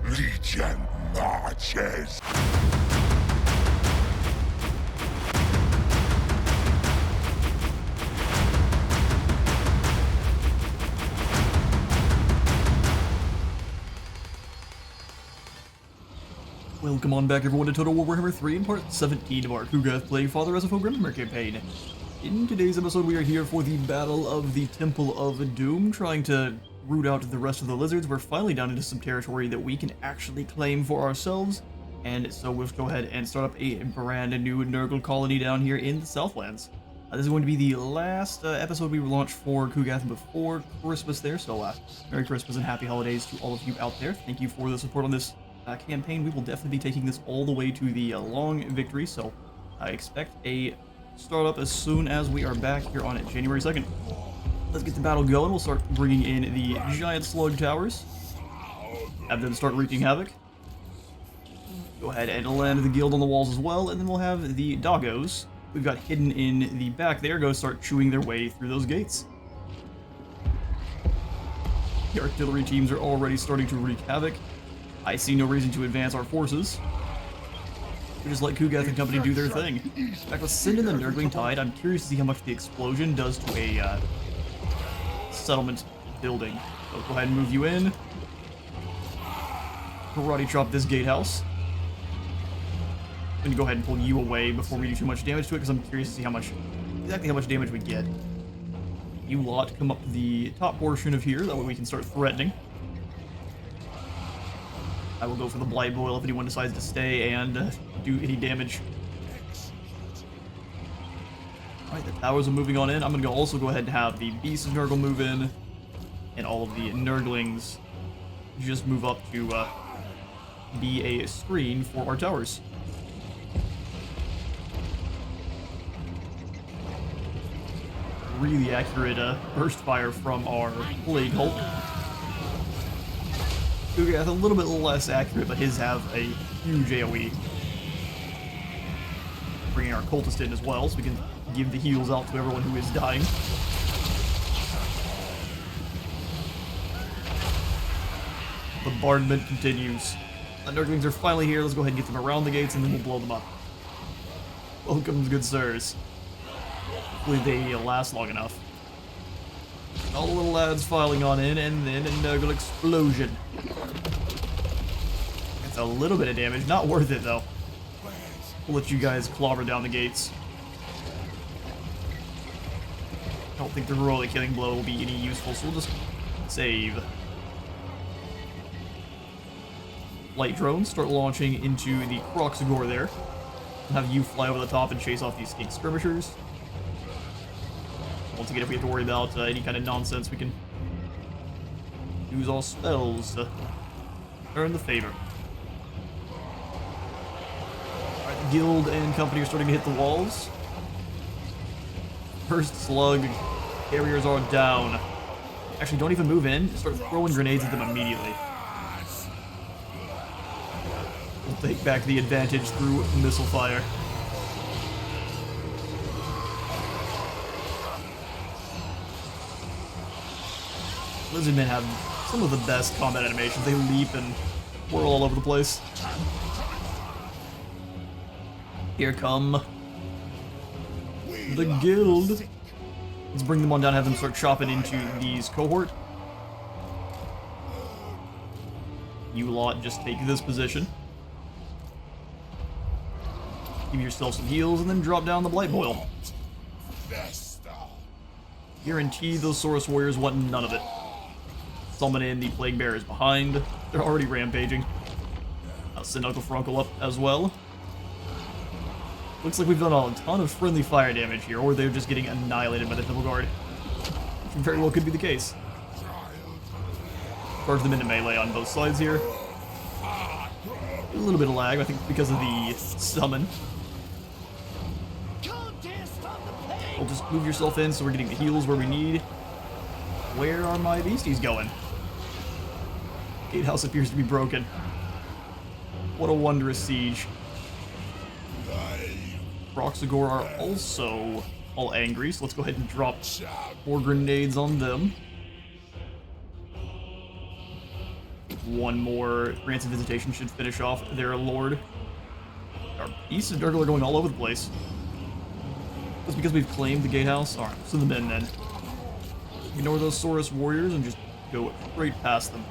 Legion marches. Welcome on back everyone to Total War Warhammer 3 in part 17 of our Plaguefather SFO Grimmhammer campaign. In today's episode we are here for the Battle of the Temple of Doom, trying to root out the rest of the lizards. We're finally down into some territory that we can actually claim for ourselves, and so we'll go ahead and start up a brand new Nurgle colony down here in the Southlands. This is going to be the last episode we launched for Kugath before Christmas there, so Merry Christmas and Happy Holidays to all of you out there. Thank you for the support on this campaign. We will definitely be taking this all the way to the long victory, so I expect a startup as soon as we are back here on January 2nd. Let's get the battle going. We'll start bringing in the giant slug towers, have them start wreaking havoc. Go ahead and land the guild on the walls as well, and then we'll have the doggos we've got hidden in the back there go start chewing their way through those gates. The artillery teams are already starting to wreak havoc. I see no reason to advance our forces. We just let Kugath and company do their thing. In fact, let's send in the Nurgling Tide. I'm curious to see how much the explosion does to a settlement building. So go ahead and move you in. Karate chop this gatehouse. I'm going to go ahead and pull you away before we do too much damage to it, because I'm curious to see exactly how much damage we get. You lot come up to the top portion of here, that way we can start threatening. I will go for the Blight Boil if anyone decides to stay and do any damage. Alright, the towers are moving on in. I'm going to also go ahead and have the Beast of Nurgle move in, and all of the Nurglings just move up to be a screen for our towers. Really accurate burst fire from our Plague Hulk. Kugath a little bit less accurate, but his have a huge AoE. Bringing our cultist in as well, so we can give the heals out to everyone who is dying. The bombardment continues. The Nurglings are finally here. Let's go ahead and get them around the gates, and then we'll blow them up. Welcome, good sirs. Hopefully they last long enough. All the little lads filing on in, and then a Nurgle explosion. It's a little bit of damage, not worth it though. We'll let you guys clobber down the gates. I don't think the heroic killing blow will be any useful, so we'll just save. Light drones start launching into the Kroxagor there. And have you fly over the top and chase off these skink skirmishers. Once again, if we have to worry about any kind of nonsense, we can use all spells to earn the favor. Alright, the guild and company are starting to hit the walls. First slug carriers are down. Actually, don't even move in. Start throwing grenades at them immediately. We'll take back the advantage through missile fire. Lizardmen have some of the best combat animations. They leap and whirl all over the place. Here come the guild. Let's bring them on down, have them start chopping into these cohort. You lot just take this position. Give yourself some heals and then drop down the Blight Boil. Guarantee those Saurus warriors want none of it. Summon in the Plague Bearers behind. They're already rampaging. I'll send Uncle Frunkle up as well. Looks like we've done a ton of friendly fire damage here, or they're just getting annihilated by the Temple Guard. Which very well could be the case. Charge them into melee on both sides here. A little bit of lag, I think, because of the summon. Well, just move yourself in so we're getting the heals where we need. Where are my beasties going? Gatehouse appears to be broken. What a wondrous siege. Kroxagor are also all angry, so let's go ahead and drop more grenades on them. one more Rancid Visitation should finish off their lord. Our Beasts of Nurgle are going all over the place. Just because we've claimed the gatehouse? Alright, send them in then. Ignore those Saurus warriors and just go straight past them.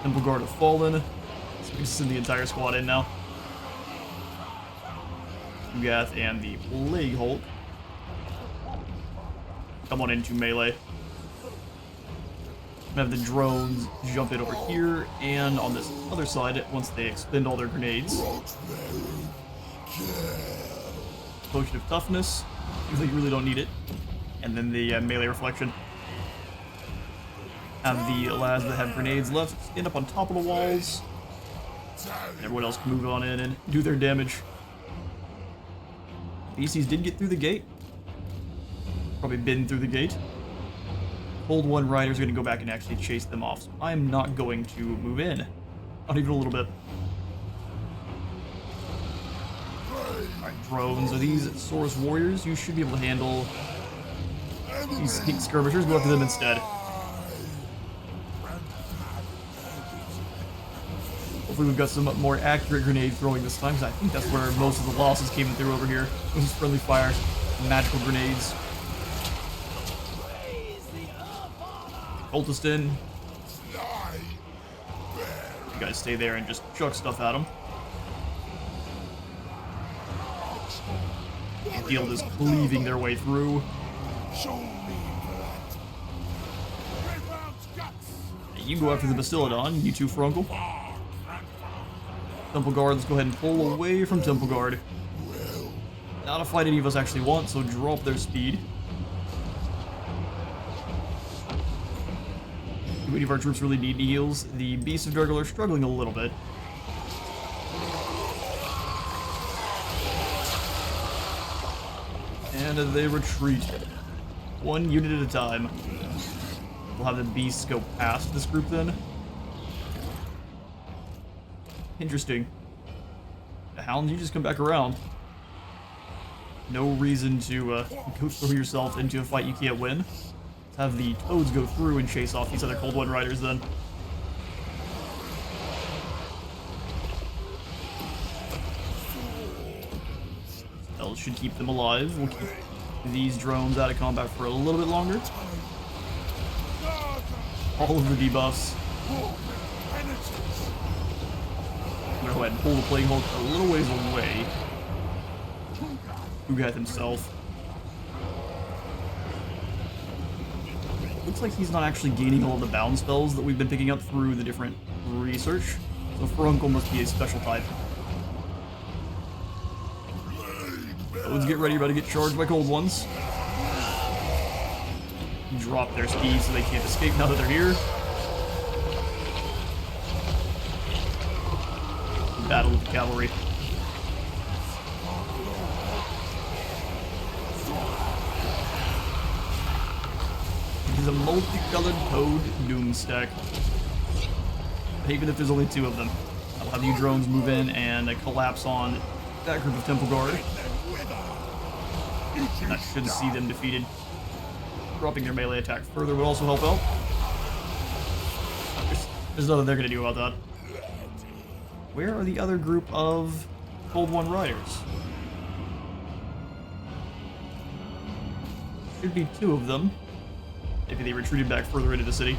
Temple Guard have fallen. So we can send the entire squad in now. Ugath and the Plague Hulk come on into melee. Have the drones jump in over here, and on this other side, once they expend all their grenades. Potion of Toughness, seems like you really don't need it. And then the melee reflection. Have the lads that have grenades left stand up on top of the walls. Everyone else can move on in and do their damage. Beasties did get through the gate. Probably been through the gate. Cold One Riders are going to go back and actually chase them off, so I'm not going to move in. Not even a little bit. Alright, drones. Are these Saurus warriors? You should be able to handle these sneak skirmishers. Go after them instead. Hopefully we've got some more accurate grenade throwing this time, because I think that's where most of the losses came through over here. Those friendly fire, magical grenades. Cultist in. You guys stay there and just chuck stuff at them. The field is cleaving their way through. You go after the Bastiladon, you two Frunkel. Temple Guard, let's go ahead and pull away from Temple Guard. Not a fight any of us actually want, so drop their speed. Do any of our troops really need heals? The Beasts of Nurgle are struggling a little bit. And they retreat. One unit at a time. We'll have the Beasts go past this group then. Interesting. The Hounds, you just come back around. No reason to go throw yourself into a fight you can't win. Let's have the Toads go through and chase off these other Cold One Riders then. Spells should keep them alive. We'll keep these drones out of combat for a little bit longer. All of the debuffs. I'm gonna go ahead and pull the Plague Hulk a little ways away. Ugath himself. Looks like he's not actually gaining all of the bound spells that we've been picking up through the different research. So Frunkel must be a special type. Let's get ready, about to get charged by Cold Ones. Drop their speed so they can't escape now that they're here. Battle with the cavalry. This is a multicolored Toad Doom stack. Even if there's only two of them. I'll have you drones move in and collapse on that group of Temple Guard. That should see them defeated. Dropping their melee attack further would also help out. There's nothing they're going to do about that. Where are the other group of Cold One Riders? Should be two of them. Maybe they retreated back further into the city.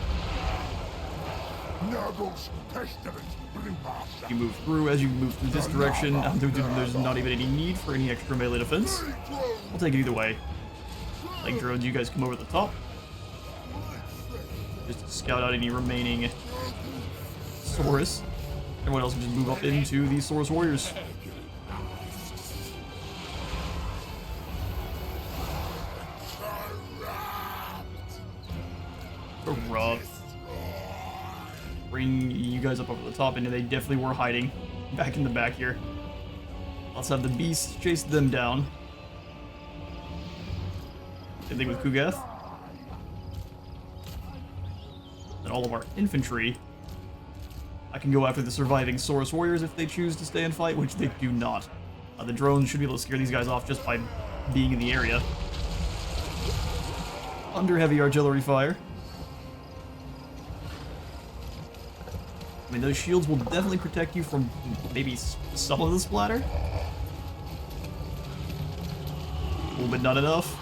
Nurgle's pestilence. You move through. As you move through this direction, there's not even any need for any extra melee defense. I'll take it either way. Like drones, you guys come over the top. Just to scout out any remaining Saurus. Everyone else can just move up into these Saurus warriors. Corrupt. Bring you guys up over the top, and they definitely were hiding back in the back here. Let's have the Beasts chase them down. Same thing with Kugath. And all of our infantry. I can go after the surviving Saurus warriors if they choose to stay and fight, which they do not. The drones should be able to scare these guys off just by being in the area. Under heavy artillery fire. I mean, those shields will definitely protect you from maybe some of the splatter. Oh, but not enough.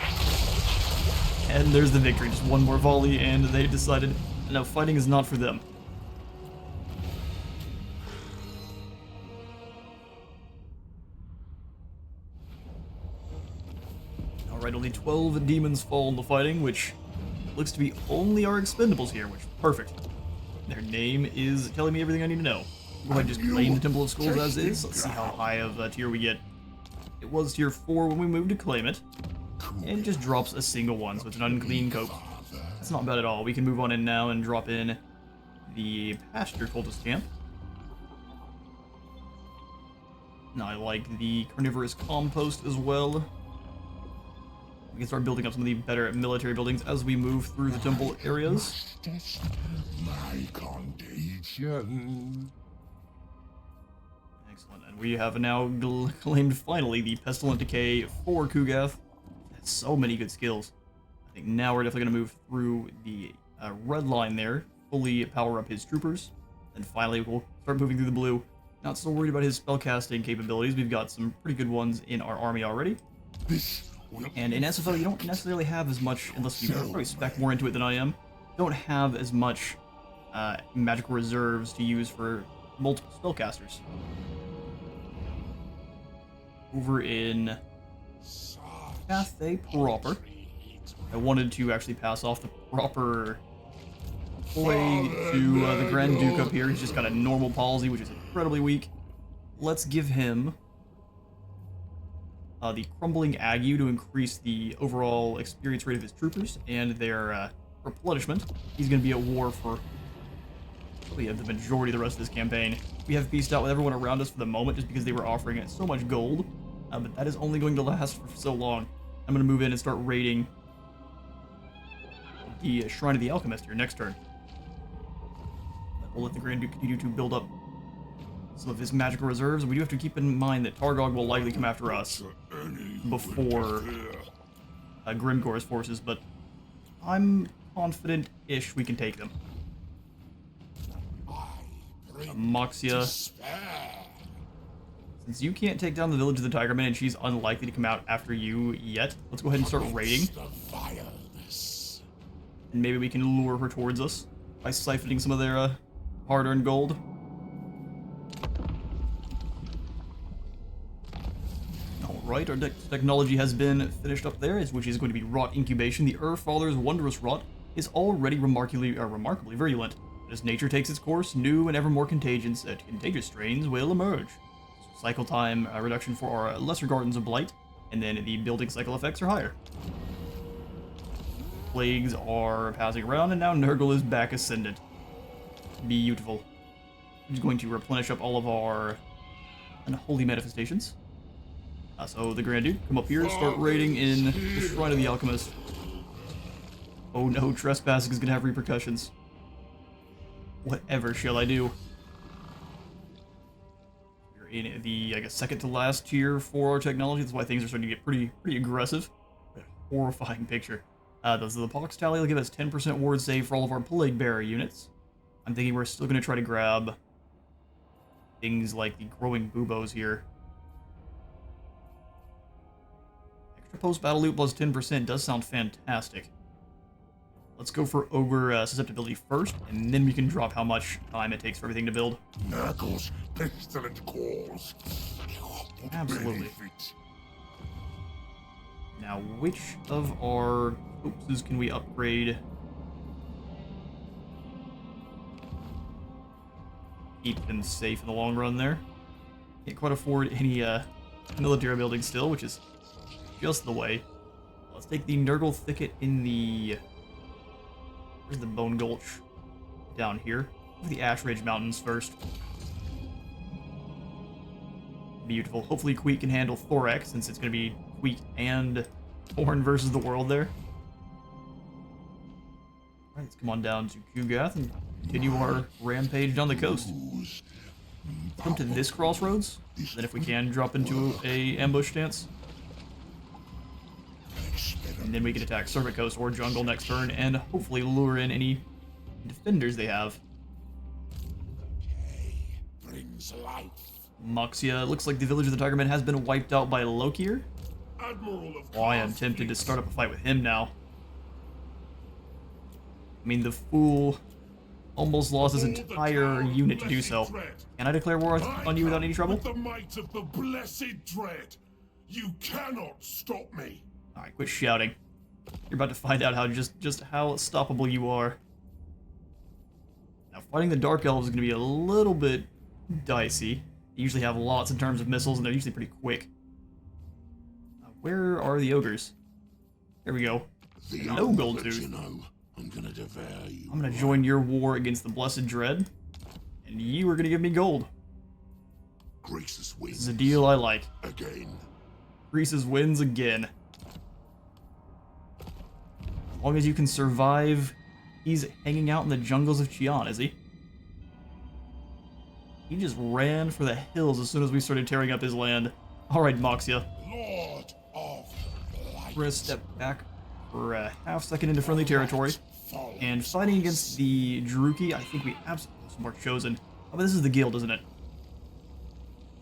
And there's the victory. Just one more volley, and they decided, no, fighting is not for them. Alright, only 12 demons fall in the fighting, which looks to be only our expendables here, which, perfect. Their name is telling me everything I need to know. Go ahead and just claim the Temple of Skulls as is. Let's see how high of a tier we get. It was tier 4 when we moved to claim it. And it just drops a single one, so it's an unclean coat. That's not bad at all. We can move on in now and drop in the pasture cultist camp. Now I like the carnivorous compost as well. We can start building up some of the better military buildings as we move through the temple areas. My contagion. Excellent, and we have now claimed finally the Pestilent Decay for Kugath. That's so many good skills. I think now we're definitely going to move through the red line there, fully power up his troopers, and finally we'll start moving through the blue. Not so worried about his spellcasting capabilities. We've got some pretty good ones in our army already. And in SFO, you don't necessarily have as much, unless you probably spec more into it than I am, don't have as much magical reserves to use for multiple spellcasters. Over in Cathay proper, I wanted to actually pass off the proper plague to the Grand Duke up here. He's just got a normal palsy, which is incredibly weak. Let's give him the Crumbling Ague to increase the overall experience rate of his troopers and their replenishment. He's going to be at war for probably the majority of the rest of this campaign. We have peaced out with everyone around us for the moment just because they were offering it so much gold, but that is only going to last for so long. I'm going to move in and start raiding the Shrine of the Alchemist here next turn. We'll let the Grand Duke continue to build up some of his magical reserves. We do have to keep in mind that Targog will likely come after us before Grimgore's forces, but I'm confident-ish we can take them. Moxia. Since you can't take down the village of the Tigerman and she's unlikely to come out after you yet, let's go ahead and start raiding. And maybe we can lure her towards us by siphoning some of their hard-earned gold. Alright, our technology has been finished up there, which is going to be Rot Incubation. The Father's wondrous rot is already remarkably virulent. As nature takes its course, new and ever more contagious strains will emerge. So cycle time reduction for our lesser Gardens of Blight, and then the building cycle effects are higher. Plagues are passing around, and now Nurgle is back ascendant. Beautiful. I'm just going to replenish up all of our unholy manifestations. So the Grand Duke, come up here, start raiding in the Shrine of the Alchemist. Oh no, trespassing is going to have repercussions. Whatever shall I do? We're in the, I guess, second to last tier for our technology. That's why things are starting to get pretty aggressive. Horrifying picture. The Pox Tally will give us 10% ward save for all of our Plague Bearer units. I'm thinking we're still going to try to grab things like the Growing Buboes here. Extra post-battle loot plus 10% does sound fantastic. Let's go for Ogre susceptibility first, and then we can drop how much time it takes for everything to build. Nurgle's pestilent cause. Absolutely. Now, which of our corpses can we upgrade? Keep them safe in the long run there. Can't quite afford any military buildings still, which is just the way. Let's take the Nurgle Thicket in the... Where's the Bone Gulch? Down here. The Ash Ridge Mountains first. Beautiful. Hopefully Queek can handle Thorax, since it's going to be Queek and Thorn versus the world there. Alright, let's come on down to Kugath and continue our rampage down the coast. Come to this crossroads, then if we can, drop into a ambush stance. And then we can attack Serpent Coast or Jungle next turn and hopefully lure in any defenders they have. one's life. Moxia, looks like the village of the Tigerman has been wiped out by Lokir. Admiral of Oh, I am tempted to start up a fight with him now. I mean, the fool almost lost his entire unit to do so. Can I declare war on you without any trouble? With the might of the blessed dread, you cannot stop me. Alright, quit shouting. You're about to find out how just how stoppable you are. Now, fighting the Dark Elves is going to be a little bit dicey. They usually have lots in terms of missiles, and they're usually pretty quick. Where are the ogres? There we go. No gold tooth. You know, I'm gonna devour you. I'm gonna join your war against the Blessed Dread, and you are gonna give me gold. Greasus wins. This is a deal I like. Again. Greasus wins again. As long as you can survive, he's hanging out in the jungles of Qian, is he? He just ran for the hills as soon as we started tearing up his land. Alright, Moxia. Lord of Light. We're gonna step back for a half second into friendly territory. And fighting against the Druki, I think we absolutely have some more chosen. Oh, but this is the guild, isn't it?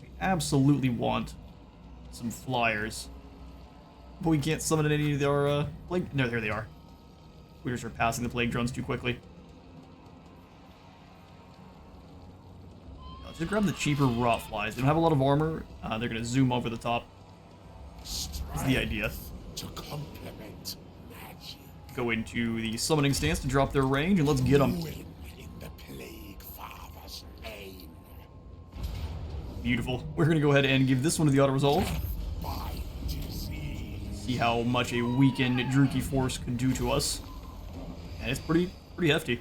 We absolutely want some flyers. But we can't summon any of our plague. No, there they are. We just are passing the plague drones too quickly. Let's grab the cheaper rot flies. They don't have a lot of armor. They're gonna zoom over the top. That's the idea. To complement magic. Go into the summoning stance to drop their range, and let's get them. Win in the Plaguefather's name. Beautiful. We're gonna go ahead and give this one to the auto resolve. By disease. See how much a weakened Druki force could do to us. And it's pretty hefty.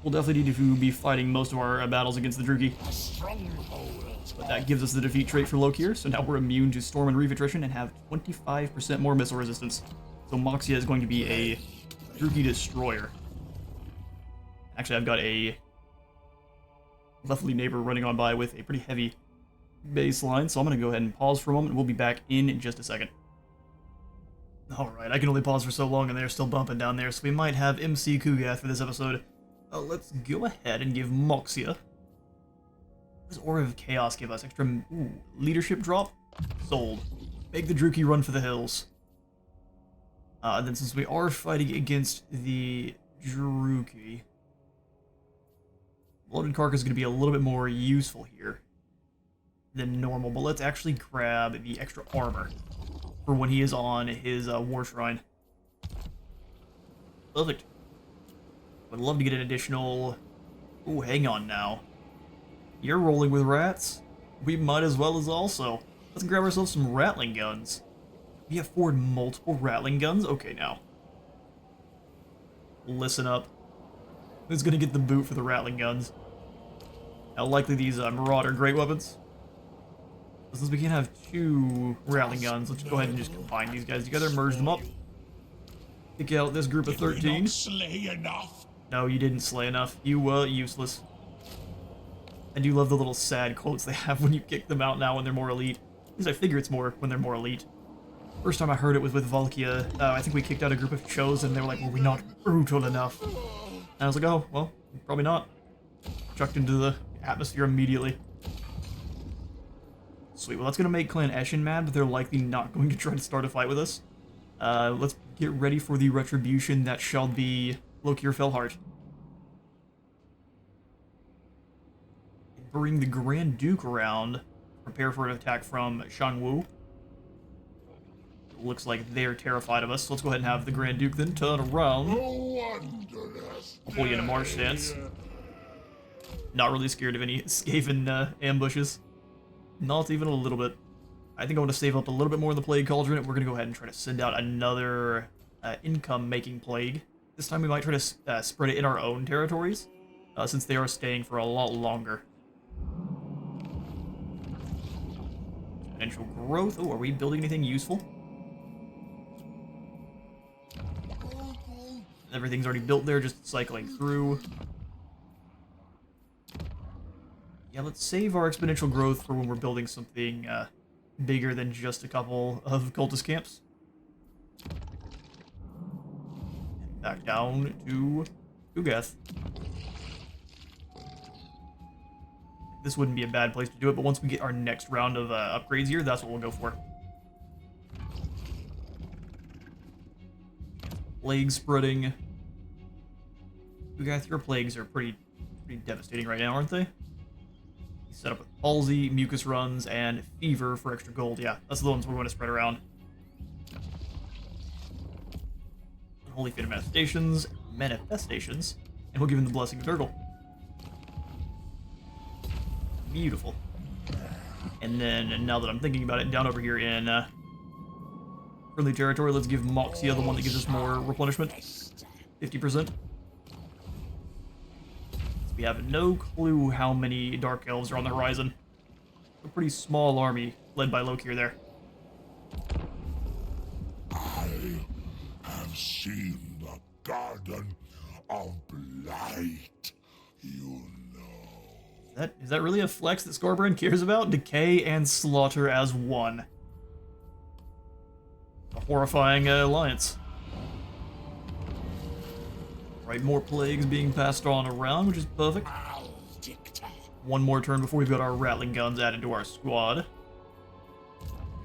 We'll definitely need to be fighting most of our battles against the Druki. But that gives us the defeat trait for Lokir, so now we're immune to Storm and Reef attrition and have 25% more missile resistance. So Moxia is going to be a Druki destroyer. Actually, I've got a lovely neighbor running on by with a pretty heavy baseline, so I'm going to go ahead and pause for a moment. We'll be back in just a second. Alright, I can only pause for so long and they're still bumping down there, so we might have MC Kugath for this episode. Let's go ahead and give Moxia. What does Aura of Chaos give us? Extra leadership drop? Sold. Make the Druki run for the hills. And then since we are fighting against the Druki, Bloated Carcass is going to be a little bit more useful here than normal, but let's actually grab the extra armor for when he is on his War Shrine. Perfect. Would love to get an additional... Ooh, hang on now. You're rolling with rats? We might as well as also. Let's grab ourselves some Rattling guns. We afford multiple Rattling guns? Okay, now. Listen up. Who's gonna get the boot for the Rattling guns? How likely these Marauder great weapons? Since we can't have two Rattling guns, let's go ahead and just combine these guys together, merge them up. Pick out this group of 13. Slay enough. No, you didn't slay enough. You were useless. I do love the little sad quotes they have when you kick them out now when they're more elite. At least I figure it's more when they're more elite. First time I heard it was with Valkia. I think we kicked out a group of Chosen, and they were like, were we not brutal enough? And I was like, oh, well, probably not. Chucked into the atmosphere immediately. Sweet, well that's going to make Clan Eshin mad, but they're likely not going to try to start a fight with us. Let's get ready for the retribution that shall be Lokir Fellheart. Bring the Grand Duke around. Prepare for an attack from Shangwu. Looks like they're terrified of us, so let's go ahead and have the Grand Duke then turn around. I'll pull you in a march stance. Not really scared of any Skaven ambushes. Not even a little bit. I think I want to save up a little bit more in the Plague Cauldron. We're going to go ahead and try to send out another income-making plague. This time we might try to spread it in our own territories, since they are staying for a lot longer. Potential growth. Oh, are we building anything useful? Everything's already built there, just cycling through. Yeah, let's save our exponential growth for when we're building something bigger than just a couple of cultist camps. And back down to Kugath. this wouldn't be a bad place to do it, but once we get our next round of upgrades here, that's what we'll go for. Plague spreading. Your plagues are pretty devastating right now, aren't they? Set up with palsy, mucus runs, and fever for extra gold. Yeah, that's the ones we're going to spread around. Holy Fate of Manifestations, and we'll give him the Blessing of Nurgle. Beautiful. And then, now that I'm thinking about it, down over here in friendly territory, let's give Moxia the one that gives us more replenishment. 50%. We have no clue how many Dark Elves are on the horizon. A pretty small army, led by Lokir there. I have seen the Garden of Blight, you know. Is that really a flex that Scorpion cares about? Decay and slaughter as one. A horrifying alliance. Right, more plagues being passed on around, which is perfect. One more turn before we've got our rattling guns added to our squad.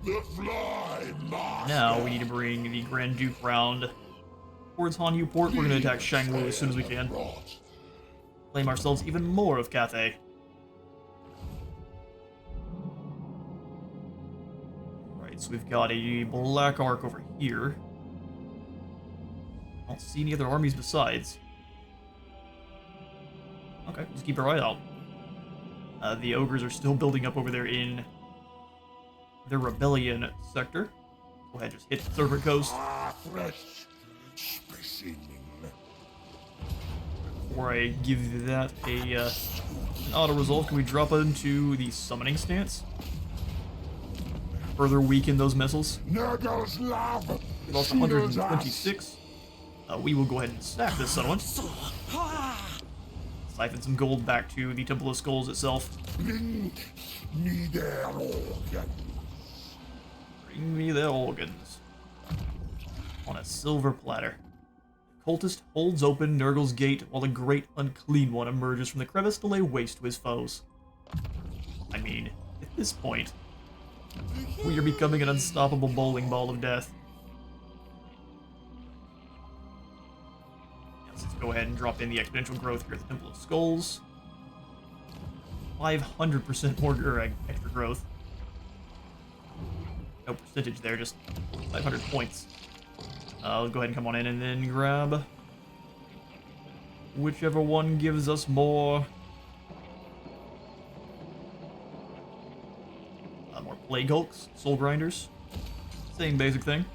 The fly master. Now we need to bring the Grand Duke round towards Hanyu Port. We're going to attack Shangwu as soon as we can. Claim ourselves even more of Cathay. Right, so we've got a Black Ark over here. I don't see any other armies besides. Okay, just keep our eye out. The ogres are still building up over there in the rebellion sector. Go ahead, just hit Serpent Coast. Before I give you that an auto resolve, can we drop into the summoning stance? Further weaken those missiles. Nurgle's love. We lost 126. We will go ahead and sack this settlement. Siphon some gold back to the Temple of Skulls itself. Bring me their organs. Bring me their organs. On a silver platter. The cultist holds open Nurgle's gate while a great unclean one emerges from the crevice to lay waste to his foes. I mean, at this point, we are becoming an unstoppable bowling ball of death. Let's go ahead and drop in the exponential growth here at the Temple of Skulls. 500% more extra growth. No percentage there, just 500 points. I'll go ahead and come on in and then grab whichever one gives us more. More Plague Hulks, Soul Grinders. Same basic thing.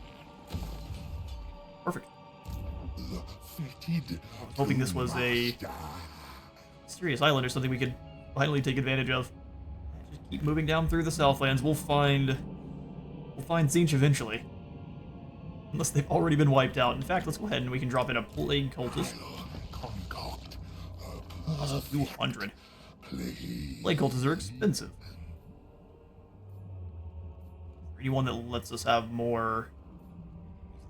Perfect. I was hoping this was a mysterious island or something we could finally take advantage of. Just keep moving down through the Southlands. We'll find Tzeentch eventually. Unless they've already been wiped out. In fact, let's go ahead and we can drop in a Plague Cultist. That's a few hundred. Plague Cultists are expensive. Anyone that lets us have more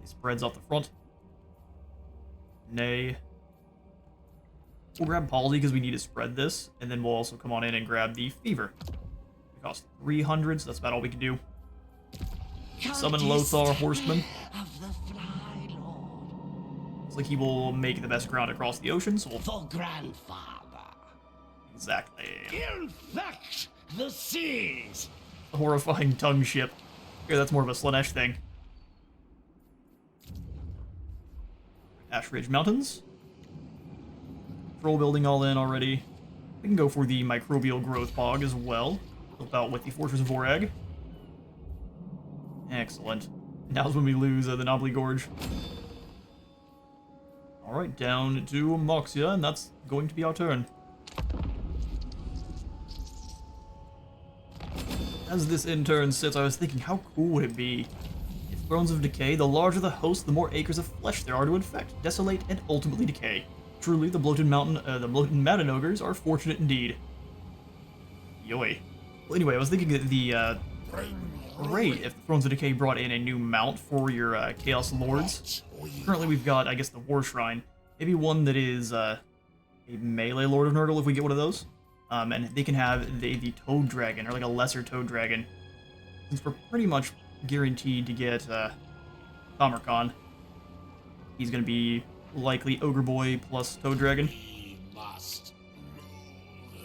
spreads off the front. Nay. We'll grab Palsy because we need to spread this, and then we'll also come on in and grab the Fever. It costs 300, so that's about all we can do. Summon Lothar Horseman. Looks like he will make the best ground across the ocean, so we'll... For Grandfather. Exactly. Infect the seas. A horrifying tongue ship. Here, that's more of a Slanesh thing. Ash Ridge Mountains. Control building all in already. We can go for the microbial growth bog as well. Built out with the Fortress of Vorag. Excellent. Now's when we lose the Knobbly Gorge. Alright, down to Moxia, and that's going to be our turn. As this in turn sits, I was thinking, how cool would it be if Thrones of Decay, the larger the host, the more acres of flesh there are to infect, desolate, and ultimately decay. Truly, the bloated mountain ogres are fortunate indeed. Yoy. Well, anyway, I was thinking that the great if the Thrones of Decay brought in a new mount for your Chaos Lords. Currently, we've got, I guess, the War Shrine. Maybe one that is a melee Lord of Nurgle if we get one of those. And they can have the Toad Dragon, or like a lesser Toad Dragon. Since we're pretty much guaranteed to get Tamarkon, he's going to be likely Ogre Boy plus Toad Dragon. We must move.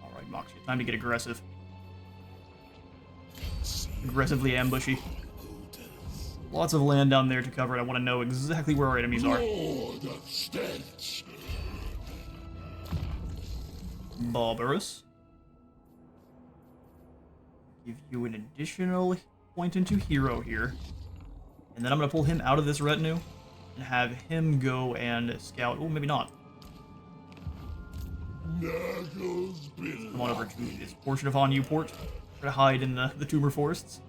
Alright, Moxie, time to get aggressive. Aggressively ambushy. Lots of land down there to cover, and I want to know exactly where our enemies are. Lord of Stench. Barbarous. Give you an additional point into hero here. And then I'm going to pull him out of this retinue and have him go and scout. Oh, maybe not. Nurgle's Come on over to this portion of Han Newport. Try to hide in the tumor forests.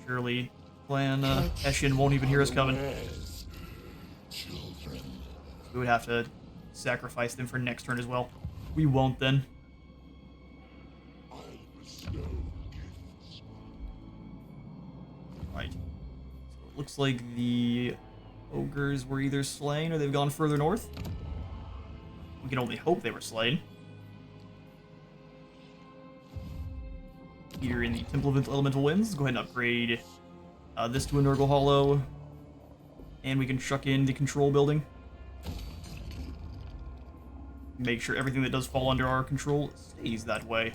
Surely Clan Eshin won't even hear us coming. Children. We would have to sacrifice them for next turn as well. We won't then. I bestow gifts. Right. So it looks like the ogres were either slain or they've gone further north. We can only hope they were slain. Here in the Temple of Elemental Winds, let's go ahead and upgrade this to a Nurgle Hollow. And we can chuck in the control building. Make sure everything that does fall under our control stays that way.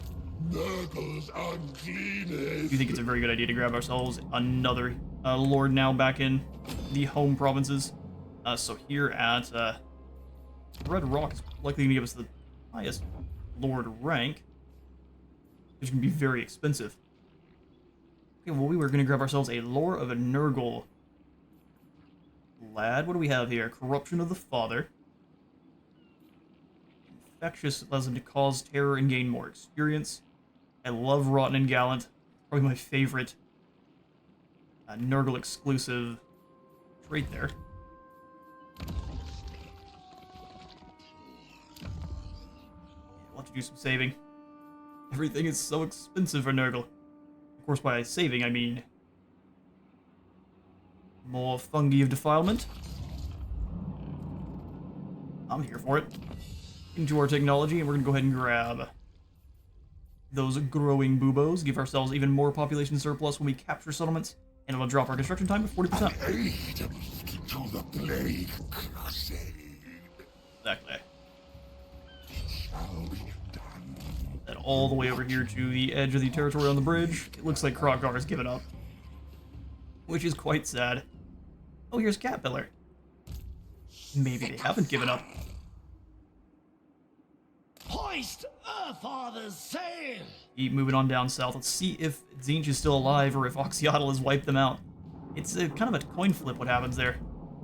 Nurgle's uncleanness. Do you think it's a very good idea to grab ourselves another Lord now back in the home provinces? So here at Red Rock is likely going to give us the highest Lord rank, which can be very expensive. Okay, well, we were going to grab ourselves a Lore of a Nurgle. Lad, what do we have here? Corruption of the Father. Infectious allows him to cause terror and gain more experience. I love Rotten and Gallant. Probably my favorite Nurgle exclusive trait there. We'll have to do some saving. Everything is so expensive for Nurgle. Of course, by saving, I mean more fungi of defilement. I'm here for it. Into our technology, and we're going to go ahead and grab those growing buubos, give ourselves even more population surplus when we capture settlements, and it'll drop our construction time to 40%. Aid to the plague crusade. Exactly. Shall be done. And all the way over here to the edge of the territory on the bridge. It looks like Krogar has given up, which is quite sad. Oh, here's Catpillar. Maybe they haven't given up. Hoist Father's sail! Keep moving on down south. Let's see if Tzeentch is still alive or if Oxyotl has wiped them out. It's kind of a coin flip what happens there.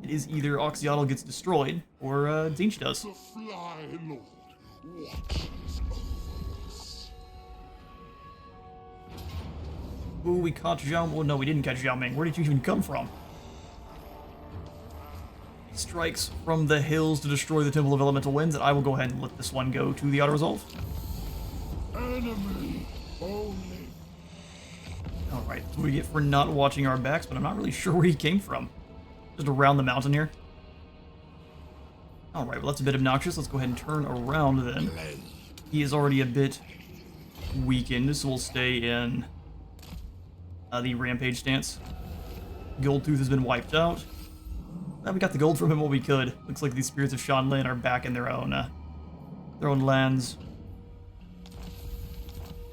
It is either Oxyotl gets destroyed or Tzeentch does. The Fly Lord watches us. Ooh, we caught Zhao. Well, no, we didn't catch Zhao Ming. Where did you even come from? He strikes from the hills to destroy the Temple of Elemental Winds, and I will go ahead and let this one go to the auto-resolve. Enemy only. Alright, that's what we get for not watching our backs, but I'm not really sure where he came from. Just around the mountain here. Alright, well that's a bit obnoxious. Let's go ahead and turn around then. He is already a bit weakened, so we'll stay in the rampage stance. Goldtooth has been wiped out. We got the gold from him while we could. Looks like the spirits of Shanlin are back in their own lands.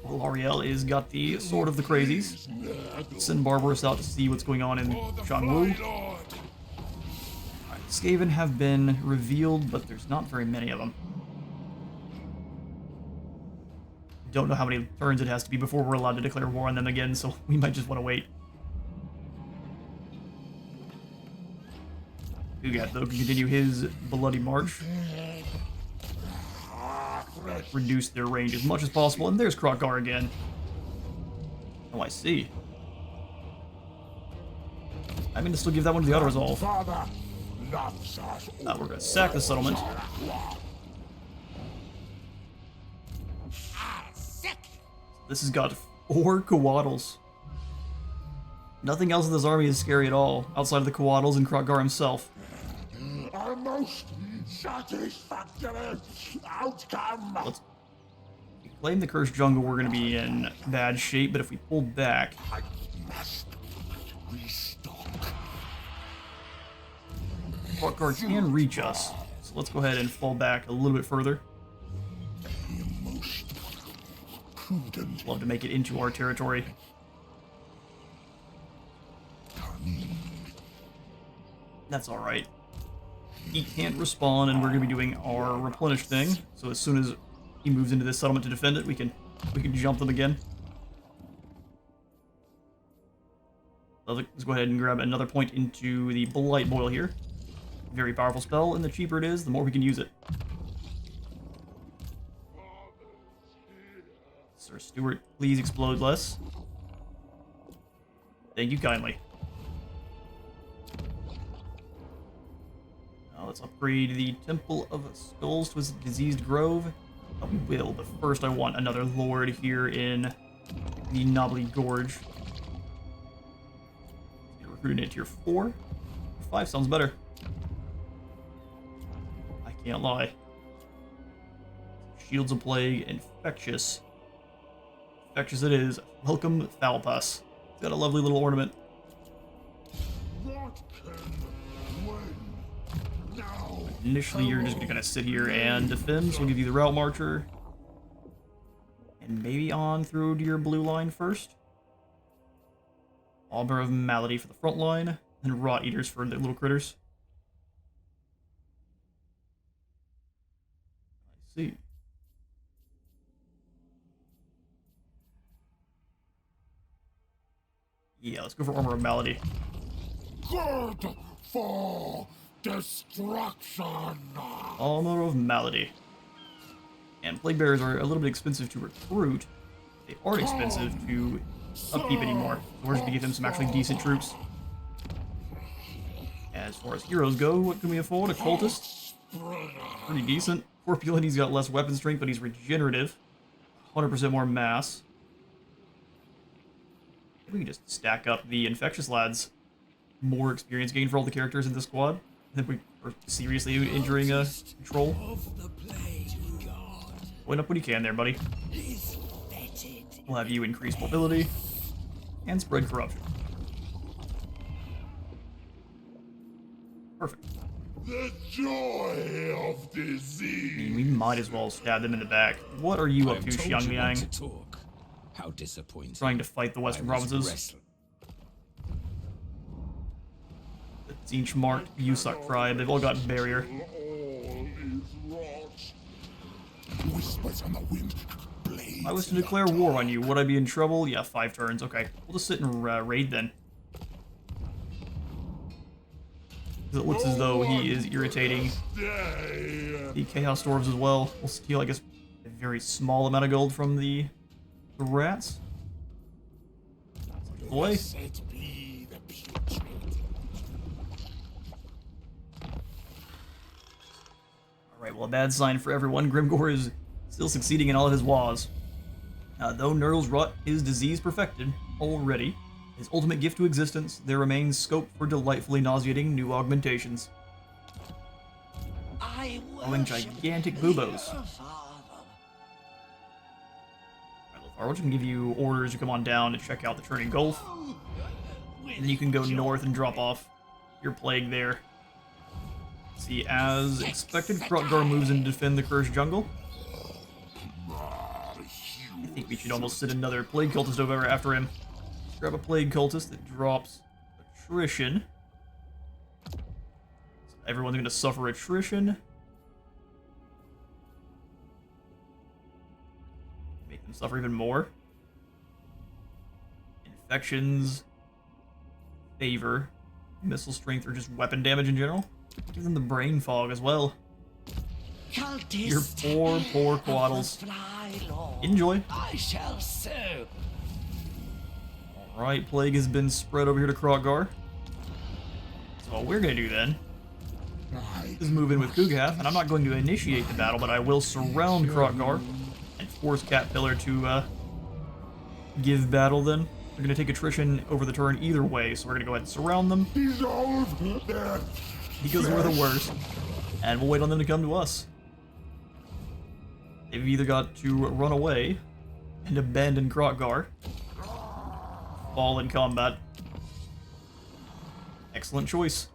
Well, Ariel is got the Sword of the Crazies. Send Barbarous out to see what's going on in Shangwu. Alright, Skaven have been revealed, but there's not very many of them. Don't know how many turns it has to be before we're allowed to declare war on them again, so we might just want to wait. Ugat, though, can continue his bloody march. Reduce their range as much as possible, and there's Krogar again. Oh, I see. I'm going to still give that one to the auto-resolve. Father loves us. We're going to sack the settlement. This has got 4 Coatls. Nothing else in this army is scary at all, outside of the Coatls and Krogar himself. Our most satisfactory outcome. Let's claim the cursed jungle. We're going to be in bad shape, but if we pull back, I must restock. Kroq-Gar can reach us. So let's go ahead and fall back a little bit further. The most prudent. Love to make it into our territory. That's alright. He can't respawn, and we're going to be doing our replenish thing. So as soon as he moves into this settlement to defend it, we can jump them again. Let's go ahead and grab another point into the Blight Boil here. Very powerful spell, and the cheaper it is, the more we can use it. Sir Stuart, please explode less. Thank you kindly. Now let's upgrade the Temple of Skulls to a diseased grove. We will, but first I want another lord here in the Knobbly Gorge. Recruiting at tier 4. 5 sounds better. I can't lie. Shields of Plague, Infectious. Infectious it is. Welcome, Foulpus. It's got a lovely little ornament. What can win now? Initially, you're just going to kind of sit here and defend, so we'll give you the Route Marcher. And maybe on through to your blue line first. Augur of Malady for the front line, and Rot Eaters for the little critters. I see. Yeah, let's go for Armor of Malady. Good for destruction. Armor of Malady. And Plague Bearers are a little bit expensive to recruit. They aren't expensive to upkeep anymore. So we're just gonna give them some actually decent troops. As far as heroes go, what can we afford? A cultist? Pretty decent. Corpulent, he's got less weapon strength, but he's regenerative. 100% more mass. Maybe we can just stack up the infectious lads. More experience gain for all the characters in this squad. Then we are seriously injuring a troll. Point up what you can there, buddy. We'll have you increase mobility and spread corruption. Perfect. The joy of disease. We might as well stab them in the back. What are you up to, Xiang Liang? How disappointing. Trying to fight the Western provinces. The Tzeentch marked Yusak tribe, they've all got barrier. All is rot. Whispers on the wind. If I was to declare war on you, would I be in trouble? Yeah, 5 turns. Okay, we'll just sit and raid then. It looks as though he is irritating the Chaos Dwarves as well. We'll steal, I guess, a very small amount of gold from the rats. Boy. Alright, well, a bad sign for everyone. Grimgor is still succeeding in all of his woes. Though Nurgle's rot is disease perfected already, his ultimate gift to existence, there remains scope for delightfully nauseating new augmentations. Owing gigantic buboes. Alright, Lothar, we're just gonna give you orders to come on down to check out the Turning Gulf. And then you can go north and drop off your plague there. See, as expected, Kroq-Gar moves in to defend the Cursed Jungle. I think we should almost send another Plague Cultist over after him. Grab a Plague Cultist that drops attrition. So everyone's going to suffer attrition. Make them suffer even more. Infections. Favor. Missile strength or just weapon damage in general. Give them the brain fog as well. Your poor Quaddles. Enjoy. I shall so. Alright, Plague has been spread over here to Kroq-Gar. So what we're gonna do then is move in with Kugath, and I'm not going to initiate the battle, but I will surround Kroq-Gar and force Catpillar to give battle then. They're gonna take attrition over the turn either way, so we're gonna go ahead and surround them. Dissolve their Because we're the worst. And we'll wait on them to come to us. They've either got to run away and abandon Krotgar, fall in combat. Excellent choice.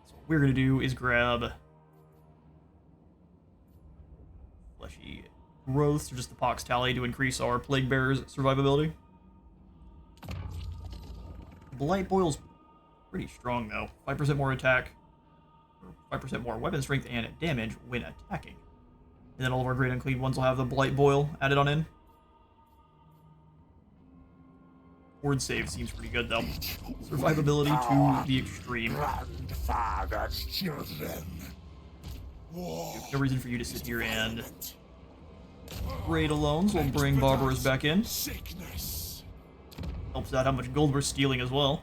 So what we're going to do is grab fleshy growths, or just the pox tally, to increase our plague bearer's survivability. Blight boil's pretty strong though. 5% more attack, or 5% more weapon strength and damage when attacking. And then all of our great unclean ones will have the blight boil added on in. Word save seems pretty good though. Survivability to the extreme. Grandfather's children. No reason for you to sit here and raid alone, so we'll bring Barbarous back in. Sickness. Helps out how much gold we're stealing as well.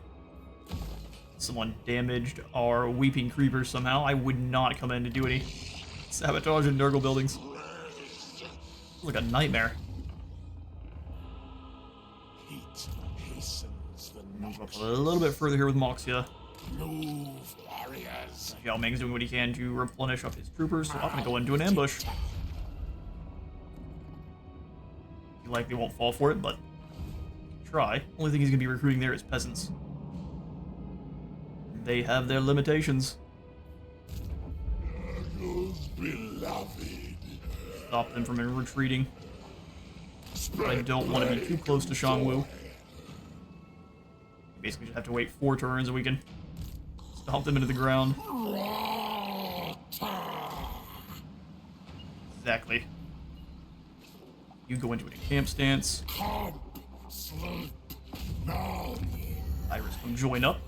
Someone damaged our Weeping Creeper somehow. I would not come in to do any sabotage in Nurgle buildings. It's like a nightmare. Heat hastens the Move up a little bit further here with Moxia. move, warriors. Yao Ming's doing what he can to replenish up his troopers, so I'm gonna go into an ambush. He likely won't fall for it, but try. Only thing he's gonna be recruiting there is peasants. They have their limitations. Nurgle's beloved. Stop them from retreating. But I don't want to be too close to Shangwu. Basically just have to wait 4 turns and we can stomp them into the ground. Exactly. You go into a camp stance. Come, sleep now. Iris, come join up.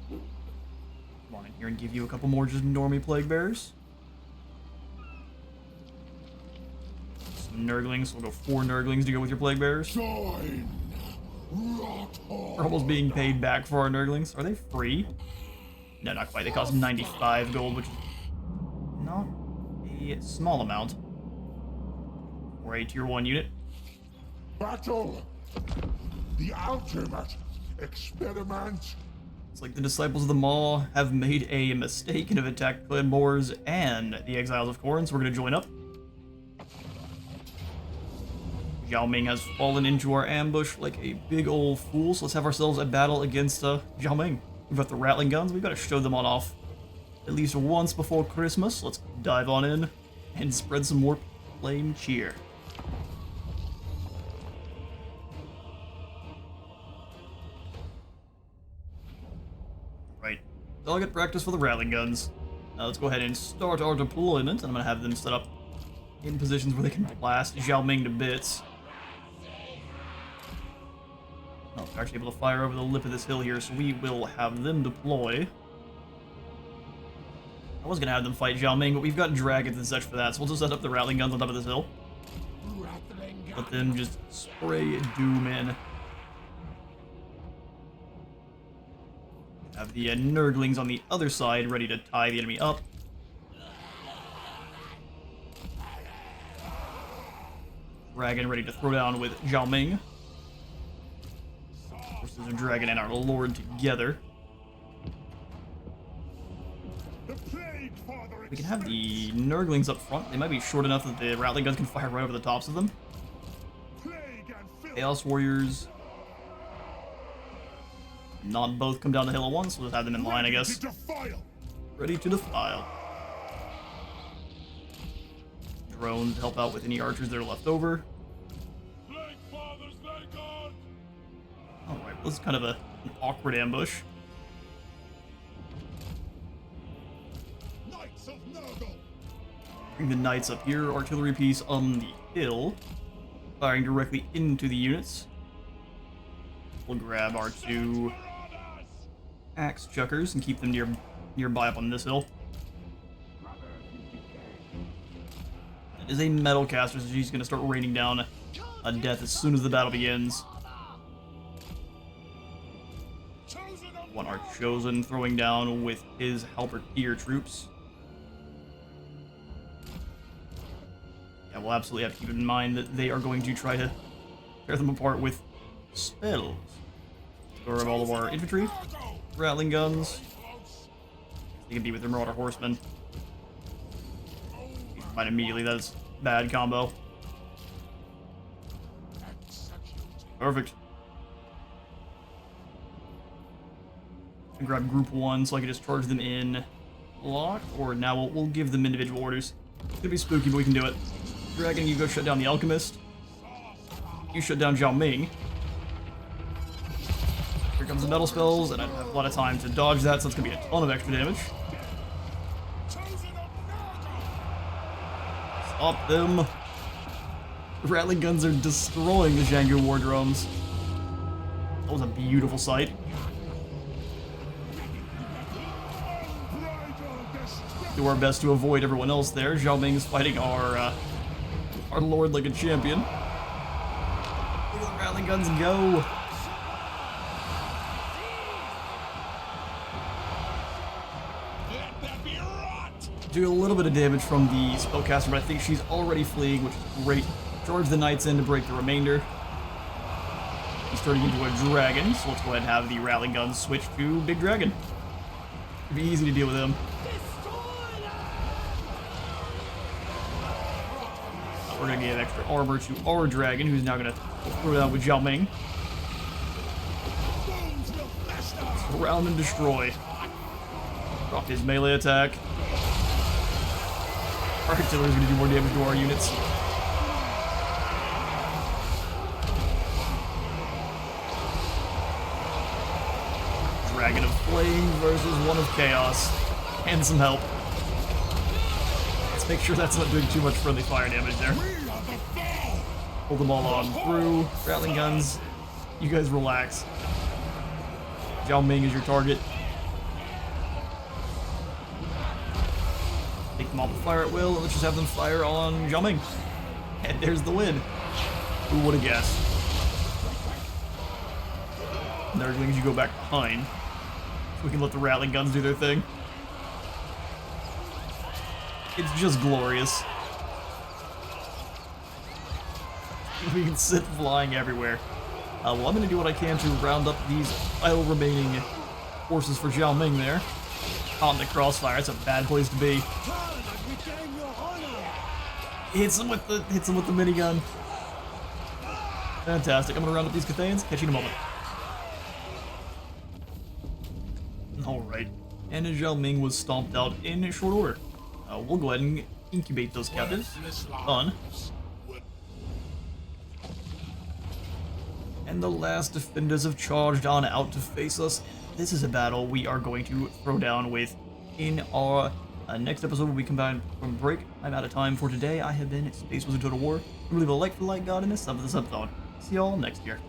Come on in here and give you a couple more just normie plague bearers. Some Nurglings. We'll go 4 Nurglings to go with your plague bearers. Join. Rot We're almost being paid back for our Nurglings. Are they free? No, not quite. They cost 95 gold, which is not a small amount for a tier 1 unit. battle. The ultimate experiment. It's like the Disciples of the Maw have made a mistake and have attacked Clan Moors and the Exiles of Khorne, so we're going to join up. Yao Ming has fallen into our ambush like a big old fool, so let's have ourselves a battle against Yao Ming. We've got the Rattling Guns, we've got to show them on off at least once before Christmas. Let's dive on in and spread some more flame cheer. Right, so I'll get practice for the Rattling Guns. Now let's go ahead and start our deployment, and I'm going to have them set up in positions where they can blast Yao Ming to bits. Oh, they're actually able to fire over the lip of this hill here, so we will have them deploy. I was going to have them fight Yao Ming, but we've got dragons and such for that, so we'll just set up the Rattling Guns on top of this hill. Let them just spray doom in. Have the Nurglings on the other side ready to tie the enemy up. Dragon ready to throw down with Yao Ming. Versus a dragon and our lord together. We can have the Nurglings up front. They might be short enough that the Rattling Guns can fire right over the tops of them. Chaos Warriors. Not both come down the hill at once. We'll just have them in line, I guess. Ready to defile. Drones to help out with any archers that are left over. Alright, this is kind of an awkward ambush. Bring the knights up here, artillery piece on the hill, firing directly into the units. We'll grab our 2 axe chuckers and keep them nearby up on this hill. It is a metal caster, so she's going to start raining down a death as soon as the battle begins. One our chosen throwing down with his halberdier troops. Yeah, we'll absolutely have to keep in mind that they are going to try to tear them apart with spells. Go all of our infantry, Rattling Guns. They can be with their Marauder Horsemen. Right, immediately, that's bad combo. Perfect. And grab group 1 so I can just charge them in block, or now we'll give them individual orders. It's gonna be spooky, but we can do it. Dragon, you go shut down the Alchemist. You shut down Zhao Ming. Here comes the metal spells, and I don't have a lot of time to dodge that, so it's gonna be a ton of extra damage. Stop them. The Rattling guns are destroying the Zhangu war drums. That was a beautiful sight. Do our best to avoid everyone else there. Zhao Ming is fighting our lord like a champion. Look at the Rattling guns go. Do a little bit of damage from the spellcaster, but I think she's already fleeing, which is great. Charge the knights in to break the remainder. He's turning into a dragon, so let's go ahead and have the Rattling guns switch to Big Dragon. It'd be easy to deal with him. We're gonna give extra armor to our dragon, who's now gonna throw down with Zhao Ming. Surround and destroy. Drop his melee attack. Our artillery's gonna do more damage to our units. Dragon of Flame versus one of Chaos. And some help. Let's make sure that's not doing too much friendly fire damage there. Pull them all on through. Rattling guns, you guys relax. Zhao Ming is your target. Take them all to fire at will, and let's just have them fire on Zhao Ming. And there's the win. Who would have guessed? Nurglings, you go back behind. So we can let the Rattling guns do their thing. It's just glorious. We can sit flying everywhere. Well, I'm going to do what I can to round up these idle remaining forces for Zhao Ming there. Caught in the crossfire, that's a bad place to be. Hits him with the minigun. Fantastic. I'm gonna round up these Cathayans. Catch you in a moment. Alright. And Zhao Ming was stomped out in short order. We'll go ahead and incubate those captives. Done. And the last defenders have charged on out to face us. This is a battle we are going to throw down with in our next episode when we come back from break. I'm out of time for today. I have been Space Wizard Total War. Leave a like for the like god and a sub for the sub thought. See y'all next year.